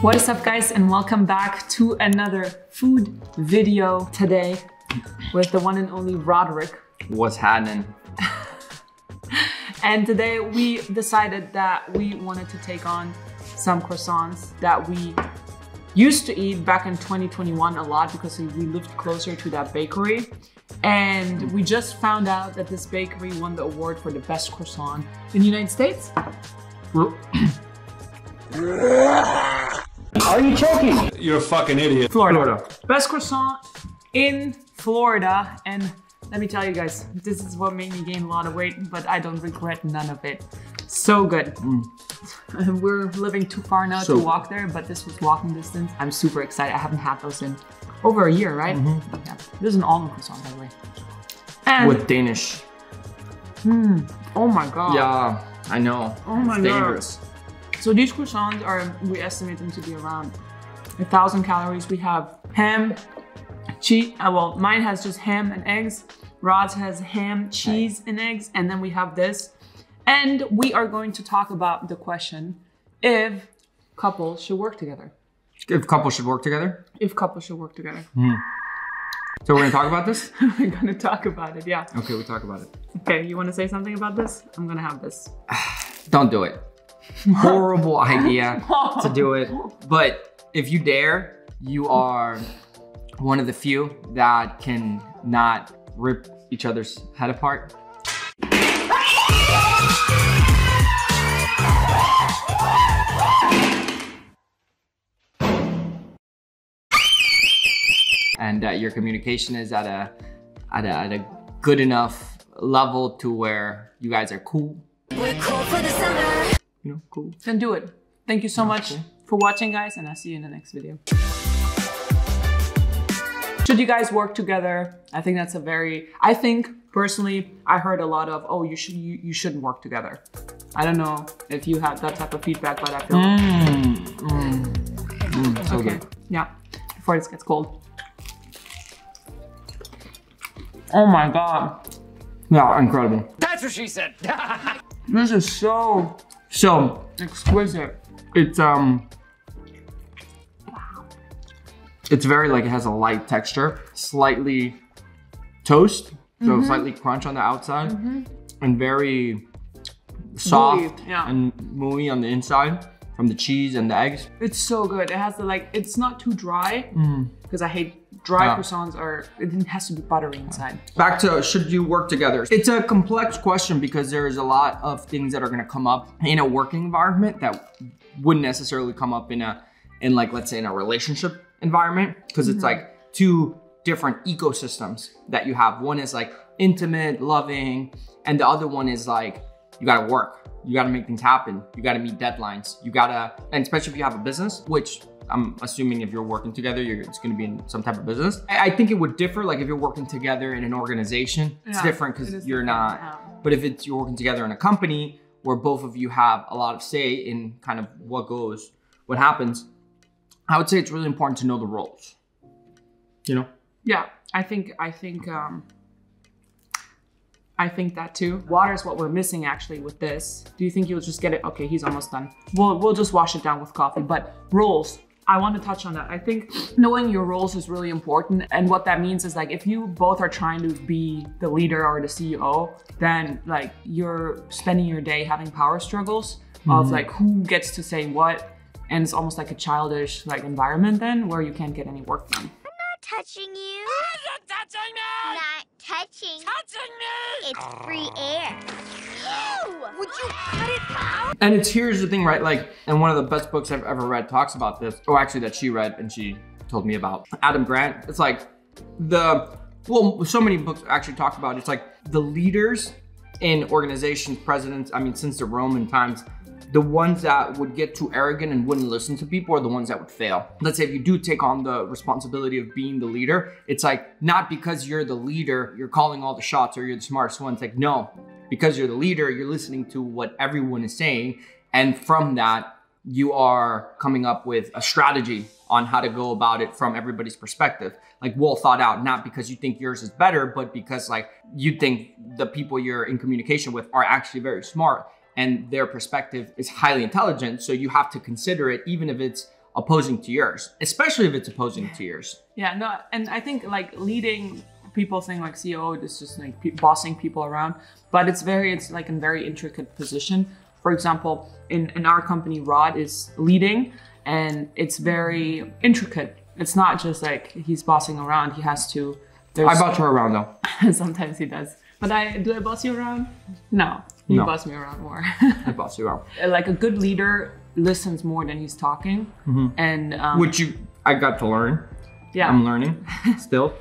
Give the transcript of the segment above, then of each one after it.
What is up, guys, and welcome back to another food video today with the one and only Roderick. What's happening? And today we decided that we wanted to take on some croissants that we used to eat back in 2021 a lot because we lived closer to that bakery. And we just found out that this bakery won the award for the best croissant in the United States. Are you choking? You're a fucking idiot. Florida. Best croissant in Florida. And let me tell you guys, this is what made me gain a lot of weight, but I don't regret none of it. So good. We're living too far now to walk there, but this was walking distance. I'm super excited. I haven't had those in over a year, right? Yeah. This is an almond croissant, by the way. And with Danish. Oh my God. Yeah, I know. Oh my God. Dangerous. So these croissants are, we estimate them to be around 1,000 calories. We have ham, cheese, well, mine has just ham and eggs. Rod's has ham, cheese, and eggs. And then we have this. And we are going to talk about the question if couples should work together. If couples should work together? If couples should work together. So we're gonna talk about this? We're gonna talk about it, yeah. Okay, we'll talk about it. Okay, you wanna say something about this? I'm gonna have this. Don't do it. Horrible idea to do it. But if you dare, you are one of the few that can not rip each other's head apart. And your communication is at a good enough level to where you guys are cool. We're cool for the summer. You know, cool. Then do it. Thank you so much for watching, guys, and I'll see you in the next video. Should you guys work together? I think that's I think personally, I heard a lot of, oh, you shouldn't work together. I don't know if you had that type of feedback, but I feel So okay. good. Yeah, before this gets cold. Oh my God. Yeah, incredible. That's what she said. This is so exquisite. It's very like, it has a light texture, slightly toast, so slightly crunch on the outside, and very soft and mooey on the inside from the cheese and the eggs. It's so good. It has the it's not too dry, because I hate dry croissants. It has to be buttery inside. Back to should you work together? It's a complex question because there's a lot of things that are gonna come up in a working environment that wouldn't necessarily come up in like, let's say in a relationship environment, because it's like two different ecosystems that you have. One is like intimate, loving, and the other one is like, you gotta work. You gotta make things happen. You gotta meet deadlines. And especially if you have a business, which I'm assuming if you're working together, it's gonna be in some type of business. I think it would differ, like if you're working together in an organization, it's different because you're not, but if you're working together in a company where both of you have a lot of say in kind of what happens, I would say it's really important to know the roles, you know? Yeah, I think that too. Water is what we're missing actually with this. Do you think you'll just get it? Okay, he's almost done. We'll just wash it down with coffee, but roles. I want to touch on that. I think knowing your roles is really important. And what that means is like, if you both are trying to be the leader or the CEO, then like you're spending your day having power struggles of like who gets to say what. And it's almost like a childish like environment then where you can't get any work done. I'm not touching you. You're touching me! Not touching. Touching me! It's free air. Ew! Would you cut it out? And here's the thing, right? Like, and one of the best books I've ever read talks about this, or actually that she read and she told me about, Adam Grant. It's like so many books actually talk about it. It's like the leaders in organizations, presidents, I mean, since the Roman times, the ones that would get too arrogant and wouldn't listen to people are the ones that would fail. Let's say if you do take on the responsibility of being the leader, it's like, not because you're the leader, you're calling all the shots or you're the smartest one. It's like, no, because you're the leader, you're listening to what everyone is saying. And from that, you are coming up with a strategy on how to go about it from everybody's perspective. Like well thought out, not because you think yours is better, but because like you think the people you're in communication with are actually very smart and their perspective is highly intelligent. So you have to consider it, even if it's opposing to yours, especially if it's opposing to yours. Yeah, no, and I think like leading, people think like CEO is just like bossing people around, but it's like a very intricate position. For example, in our company, Rod is leading, and it's very intricate. It's not just like he's bossing around. He has to. I boss her around though. Sometimes he does. But do I boss you around? No, you boss me around more. I boss you around. Like a good leader listens more than he's talking, and which I got to learn. Yeah, I'm learning still.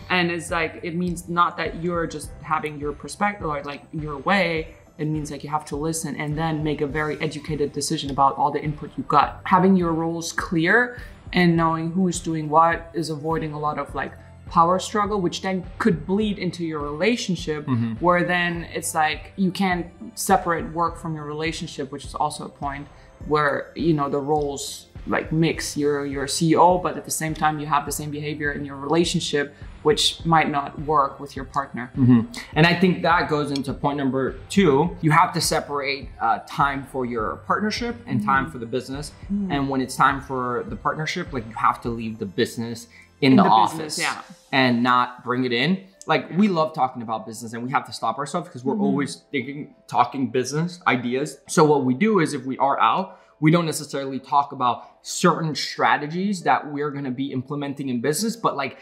And it's like, it means not that you're just having your perspective or like your way. It means like you have to listen and then make a very educated decision about all the input you got. Having your roles clear and knowing who's doing what is avoiding a lot of like power struggle, which then could bleed into your relationship, where then it's like you can't separate work from your relationship, which is also a point where, you know, the roles like mix. You're CEO, but at the same time you have the same behavior in your relationship, which might not work with your partner. And I think that goes into point number 2. You have to separate time for your partnership and time for the business. And when it's time for the partnership, like you have to leave the business in the office, and not bring it in. Like we love talking about business, and we have to stop ourselves because we're always talking business ideas. So what we do is if we are out, we don't necessarily talk about certain strategies that we're going to be implementing in business, but like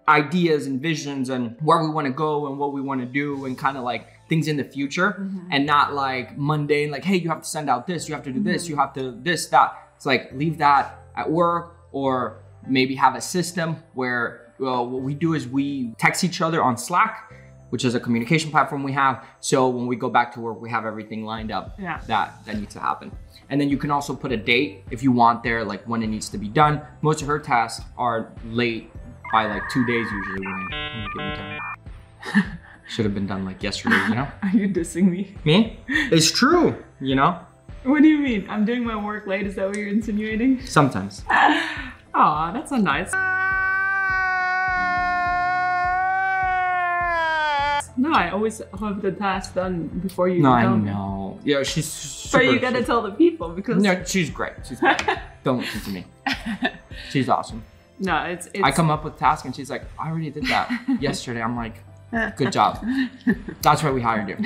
ideas and visions and where we want to go and what we want to do and kind of like things in the future, and not like mundane, like, hey, you have to send out this, you have to do this, you have to this, that. It's like, leave that at work, or maybe have a system where, well, what we do is we text each other on Slack, which is a communication platform we have. So when we go back to work, we have everything lined up that needs to happen. And then you can also put a date if you want there, like when it needs to be done. Most of her tasks are late by like 2 days usually when I give them time. Should have been done like yesterday, you know? Are you dissing me? Me? It's true, you know? What do you mean? I'm doing my work late, is that what you're insinuating? Sometimes. Aw, that's so nice. No, I always have the task done before you No, tell I me. know. Yeah, she's super, But you gotta tell the people because... No, she's great. She's great. Don't listen to me. She's awesome. No, it's... I come up with tasks and she's like, I already did that yesterday. I'm like, good job. That's why we hired you.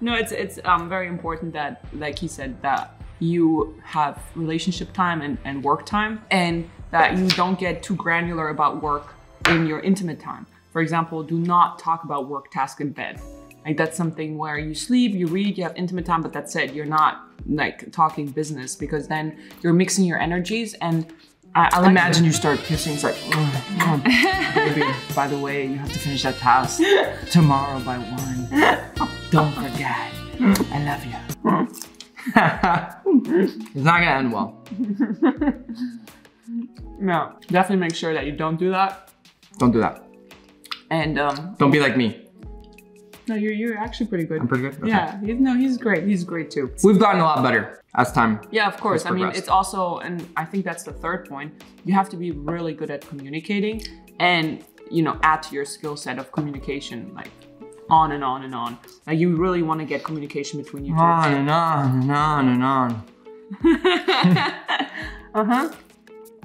No, it's very important that, like he said, that you have relationship time and work time, and that you don't get too granular about work in your intimate time. For example, do not talk about work tasks in bed. Like that's something where you sleep, you read, you have intimate time, but that's it. You're not like talking business, because then you're mixing your energies. And I like imagine you start kissing. It's like, oh, baby, by the way, you have to finish that task tomorrow by 1. Don't forget. I love you. It's not gonna end well. No, definitely make sure that you don't do that. Don't do that. And don't be like me. No, you're actually pretty good. I'm pretty good? Okay. Yeah, he's great. He's great too. We've gotten a lot better as time. Yeah, of course. has I mean, progressed. it's also, and I think that's the third point, you have to be really good at communicating and, you know, add to your skill set of communication, like on and on and on. Like you really want to get communication between you two. On and on and on and on.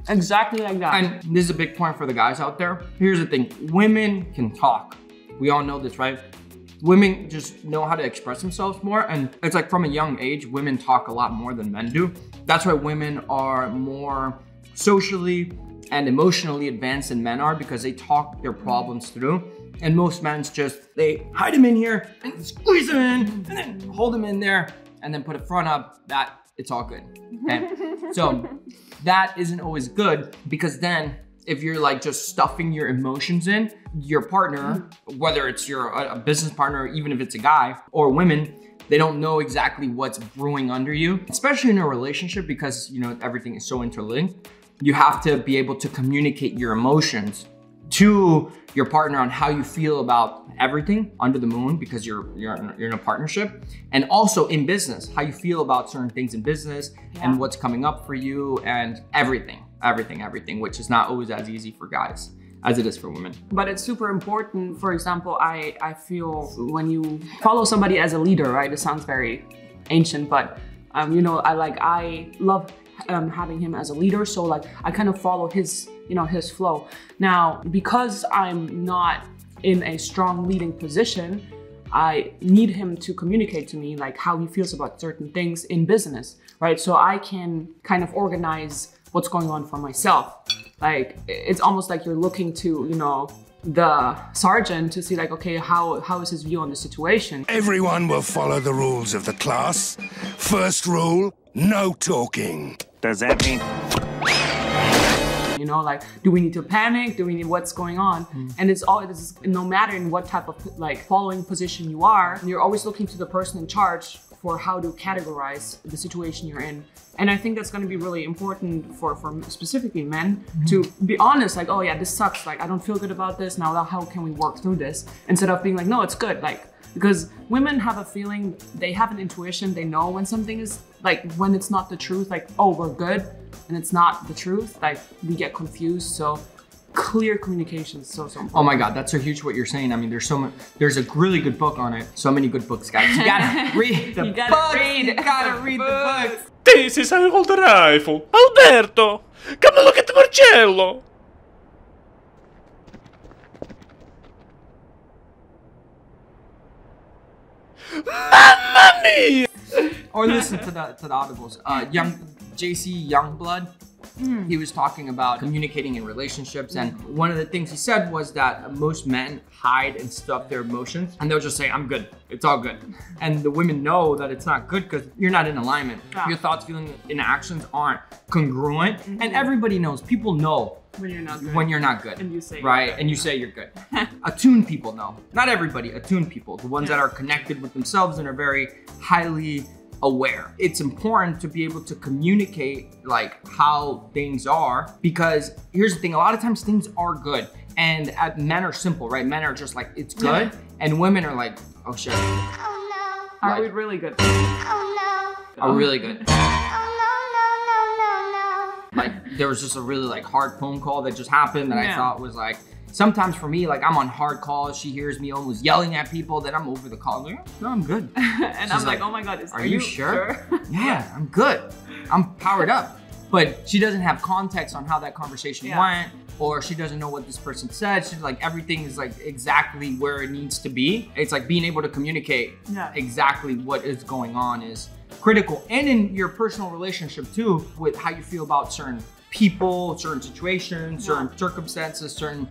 Exactly like that. And this is a big point for the guys out there. Here's the thing, women can talk. We all know this, right? Women just know how to express themselves more. And it's like from a young age, women talk a lot more than men do. That's why women are more socially and emotionally advanced than men are, because they talk their problems through. And most men's just, they hide them in here and squeeze them in and then hold them in there and then put a front up that it's all good, okay? So that isn't always good, because then if you're like just stuffing your emotions in, your partner, whether it's a business partner, even if it's a guy or women, they don't know exactly what's brewing under you, especially in a relationship, because you know everything is so interlinked. You have to be able to communicate your emotions to your partner on how you feel about everything under the moon, because you're in a partnership, and also in business, how you feel about certain things in business and what's coming up for you and everything, which is not always as easy for guys as it is for women. But it's super important. For example, I feel when you follow somebody as a leader, right? It sounds very ancient, but you know, I love having him as a leader. So like I kind of follow his, you know, his flow. Now, because I'm not in a strong leading position, I need him to communicate to me like how he feels about certain things in business, right? So I can kind of organize what's going on for myself. Like it's almost like you're looking to, you know, the sergeant to see like, okay, how is his view on the situation? Everyone will follow the rules of the class. First rule, no talking. Does that mean? You know, like, do we need to panic? Do we need what's going on? And it's no matter in what type of like following position you are, you're always looking to the person in charge for how to categorize the situation you're in. And I think that's going to be really important for specifically men to be honest, like, oh yeah, this sucks. Like, I don't feel good about this. Now, how can we work through this? Instead of being like, no, it's good. Like, because women have a feeling, they have an intuition. They know when something is like, when it's not the truth, like, oh, we're good. And it's not the truth. Like, we get confused. So clear communication is so important. Oh my God, that's so huge what you're saying. I mean, there's a really good book on it. So many good books, guys. You gotta read the books. You gotta read the books. This is how you hold the rifle. Alberto, come and look at the Marcello. Mamma mia! Or listen to the audibles. JC Youngblood. He was talking about communicating in relationships, and one of the things he said was that most men hide and stuff their emotions, and they'll just say, I'm good, it's all good. And the women know that it's not good because you're not in alignment. Your thoughts, feelings, and actions aren't congruent, and everybody knows, people know when you're not good. And you say right, and you say you're good. Attuned people know. Not everybody, attuned people. The ones that are connected with themselves and are very highly aware. It's important to be able to communicate like how things are, because here's the thing, a lot of times things are good, and men are simple, right? Men are just like, it's good, and women are like, oh shit. Oh no. Are we really good? Oh no. Are really good. Oh no, no, no, no, no. Like there was just a really like hard phone call that just happened that I thought was like, sometimes for me, like I'm on hard calls, she hears me almost yelling at people, then I'm over the call. I'm like, no, I'm good. And I'm like, oh my God, are you sure? Yeah, I'm good. I'm powered up. But she doesn't have context on how that conversation went, or she doesn't know what this person said. She's like, everything is like exactly where it needs to be. It's like being able to communicate exactly what is going on is critical. And in your personal relationship too, with how you feel about certain people, certain situations, certain circumstances, certain,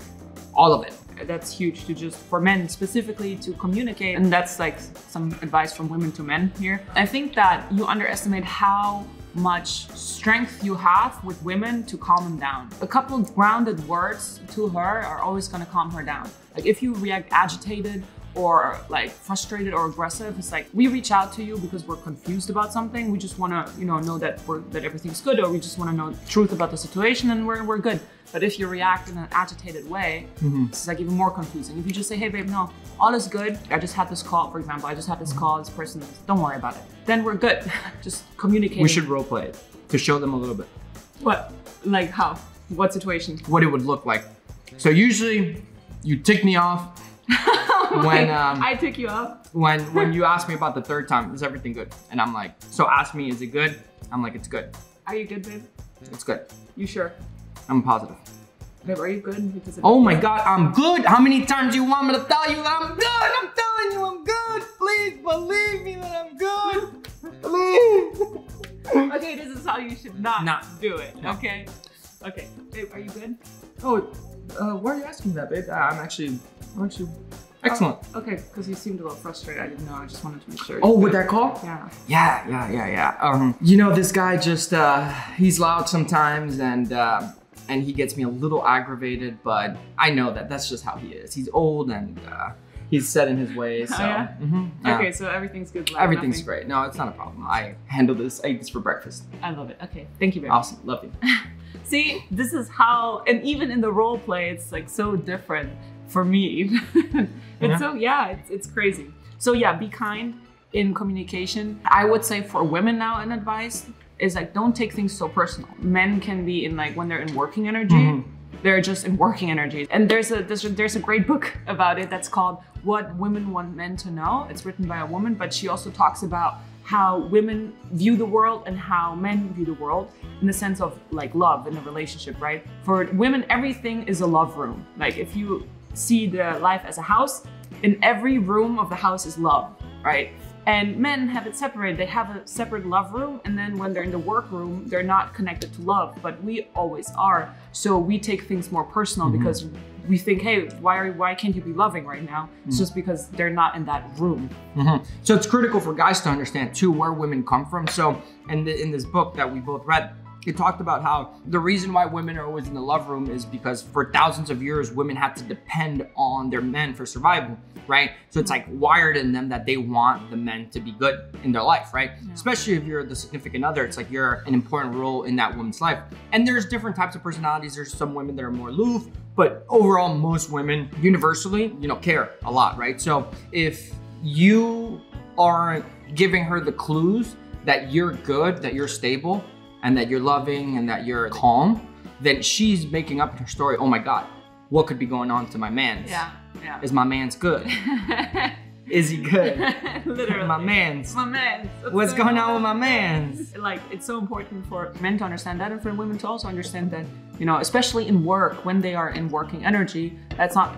all of it. That's huge to just, for men specifically, to communicate. And that's like some advice from women to men here. I think that you underestimate how much strength you have with women to calm them down. A couple of grounded words to her are always gonna calm her down. Like if you react agitated or like frustrated or aggressive, it's like we reach out to you because we're confused about something. We just wanna, you know that everything's good, or we just wanna know the truth about the situation, and we're good. But if you react in an agitated way, it's like even more confusing. If you just say, hey babe, no, all is good. I just had this call, for example, this person, don't worry about it. Then we're good. Just communicate. We should role play it to show them a little bit. What? Like how? What situation? What it would look like. So usually you tick me off when I tick you off. When you ask me about the third time, is everything good? And I'm like, so ask me, is it good? I'm like, it's good. Are you good, babe? It's good. You sure? I'm positive. Babe, are you good? Because oh my God, I'm good. How many times do you want me to tell you that I'm good? I'm telling you I'm good. Please believe me that I'm good. Please. Okay, this is how you should not do it. No. Okay. Okay, babe, are you good? Oh, why are you asking that, babe? I'm actually excellent. Okay, because you seemed a little frustrated. I didn't know. I just wanted to make sure. Oh, with that call? Yeah. Yeah. You know, this guy just he's loud sometimes, and he gets me a little aggravated, but I know that that's just how he is. He's old and he's set in his ways. So. Oh, yeah? Okay, so everything's good. Everything's great. No, it's not a problem. I handle this. I eat this for breakfast. I love it. Okay, thank you very much. Awesome, love you. See, this is how, and even in the role play, it's like so different for me. It's crazy. So yeah, be kind in communication. I would say for women now, an advice is like, don't take things so personal. Men can be in like, when they're in working energy, they're just in working energy. And there's a great book about it that's called What Women Want Men to Know. It's written by a woman, but she also talks about how women view the world and how men view the world in the sense of like love in a relationship, right? For women, everything is a love room. Like if you see the life as a house, in every room of the house is love, right? And men have it separated. They have a separate love room, and then when they're in the work room, they're not connected to love, but we always are. So we take things more personal because we think, hey, why can't you be loving right now? It's just because they're not in that room. So it's critical for guys to understand too where women come from. So in this book that we both read, it talked about how the reason why women are always in the love room is because for thousands of years, women had to depend on their men for survival, right? So it's like wired in them that they want the men to be good in their life, right? Yeah. Especially if you're the significant other, it's like you're an important role in that woman's life. And there's different types of personalities. There's some women that are more aloof, but overall, most women universally, care a lot, right? So if you aren't giving her the clues that you're good, that you're stable, and that you're loving and that you're calm, then she's making up in her story, oh my God, what could be going on to my man's? Yeah. Is my man's good? Is he good? Literally. My man's. My man's. What's going on with my man's? Like, it's so important for men to understand that and for women to also understand that, especially in work, when they are in working energy, that's not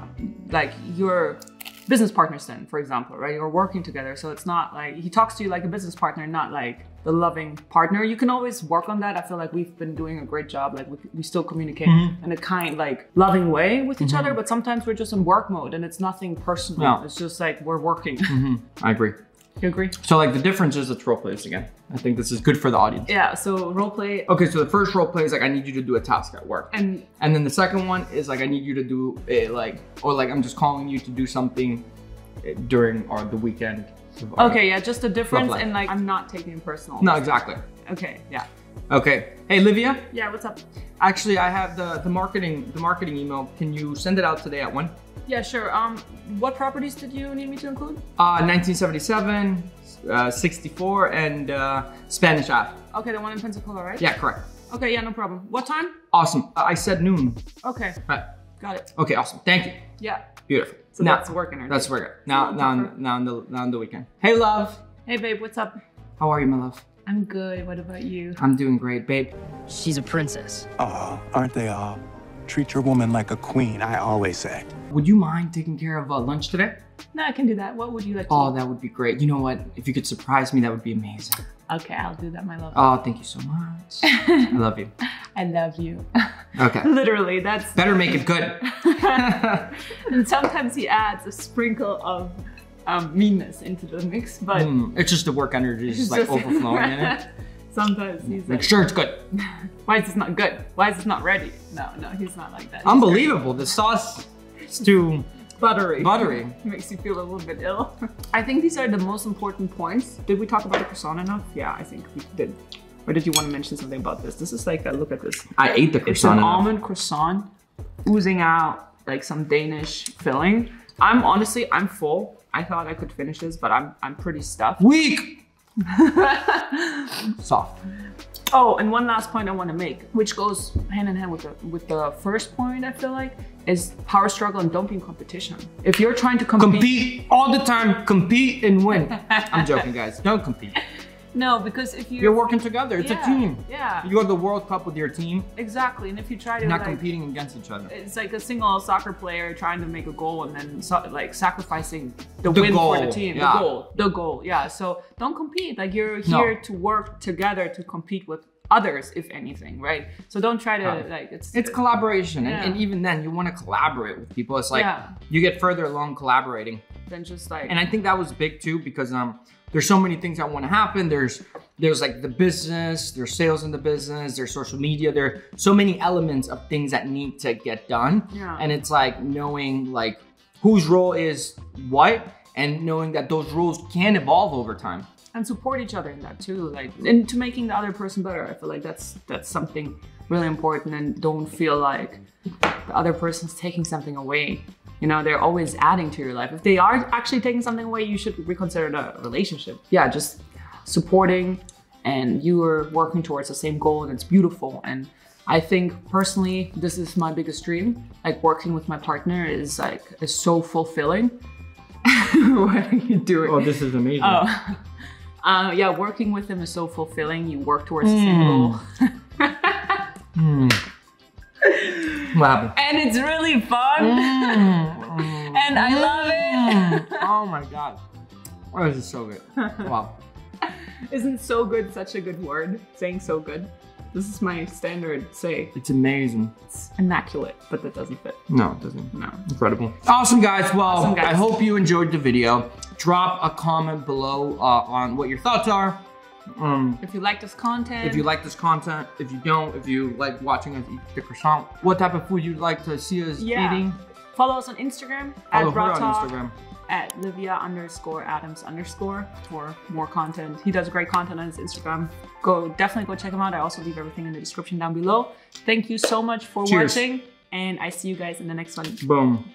like your business partners then, for example, right? You're working together. So it's not like, he talks to you like a business partner, not like the loving partner. You can always work on that. I feel like we've been doing a great job. Like we still communicate in a kind, like loving way with each other, but sometimes we're just in work mode and it's nothing personal. No. It's just like we're working. I agree. You agree? So like the difference is it's role plays again. I think this is good for the audience. Yeah, so role play. Okay, so the first role play is like, I need you to do a task at work. And then the second one is like, I need you to do it I'm just calling you to do something during the weekend. Okay, yeah, just a difference and like, I'm not taking it personal. No, exactly. Okay, yeah. Okay. Hey, Livia? Yeah, what's up? Actually, I have the marketing email. Can you send it out today at 1? Yeah, sure. What properties did you need me to include? 1977, 64, and Spanish Ave. Okay, the one in Pensacola, right? Yeah, correct. Okay, yeah, no problem. What time? Awesome. I said noon. Okay. Right. Got it. Okay, awesome. Thank you. Yeah. Beautiful. So now, that's working. Right? That's working. Now on the weekend. Hey, love. Hey, babe, what's up? How are you, my love? I'm good. What about you? I'm doing great, babe. She's a princess. Oh, aren't they all? Treat your woman like a queen, I always say. Would you mind taking care of lunch today? No, I can do that. What would you like to Oh, eat? that would be great. You know what? If you could surprise me, that would be amazing. Okay, I'll do that, my love. Oh, thank you so much. I love you. I love you. Okay. Literally, that's... Better make it good. And sometimes he adds a sprinkle of meanness into the mix, but... It's just the work energy is just like overflowing in it. Sometimes he's Make like, sure it's good. why is this not good? Why is this not ready? No, he's not like that. He's Unbelievable. The sauce is too buttery. buttery. Makes you feel a little bit ill. I think these are the most important points. Did we talk about the croissant enough? Yeah, I think we did. Or did you want to mention something about this? This is like, look at this. I ate the It's an croissant. almond croissant oozing out like some Danish filling. I'm full. I thought I could finish this, but I'm pretty stuffed. Weak. Soft. Oh, and one last point I want to make, which goes hand in hand with the first point, I feel like, is power struggle and don't be in competition. If you're trying to Compete all the time. Compete and win. I'm joking, guys. Don't compete. No, because if You're working together. It's a team. Yeah. You go to the World Cup with your team. Exactly. And if you try to Not like, competing against each other. it's like a single soccer player trying to make a goal and then like sacrificing the The win goal, for the team. yeah. The goal. Yeah. So don't compete. Like you're here to work together to compete with others, if anything, right? So don't try to like It's collaboration. Yeah. And even then, you want to collaborate with people. It's like Yeah. you get further along collaborating. then just like And I think that was big too because there's so many things that want to happen. There's like the business, there's sales in the business, there's social media. There are so many elements of things that need to get done. Yeah. And it's like knowing like whose role is what and knowing that those roles can evolve over time. and support each other in that too, like into making the other person better. I feel like that's something really important, and don't feel like the other person's taking something away. You know, they're always adding to your life. If they are actually taking something away, you should reconsider the relationship. Yeah, just supporting, and you are working towards the same goal, and it's beautiful. And I think personally, this is my biggest dream. Like working with my partner is so fulfilling. What are you doing? Oh, this is amazing. Oh. Yeah, working with him is so fulfilling. You work towards the same goal. What happened? And it's really fun. And I love it. Oh my God. Oh, this is so good. Wow. Isn't so good such a good word? Saying so good. This is my standard say. It's amazing. It's immaculate, but that doesn't fit. No, it doesn't. No. Incredible. Awesome, guys. Well, Awesome, guys. I hope you enjoyed the video. Drop a comment below on what your thoughts are. If you like this content. If you like this content. If you don't, if you like watching us eat the croissant. What type of food you'd like to see us eating. Follow us on Instagram. Follow at her on Talk, Instagram. At Livia_Adams_ for more content. He does great content on his Instagram. Definitely go check him out. I also leave everything in the description down below. Thank you so much for watching, and I see you guys in the next one. Boom.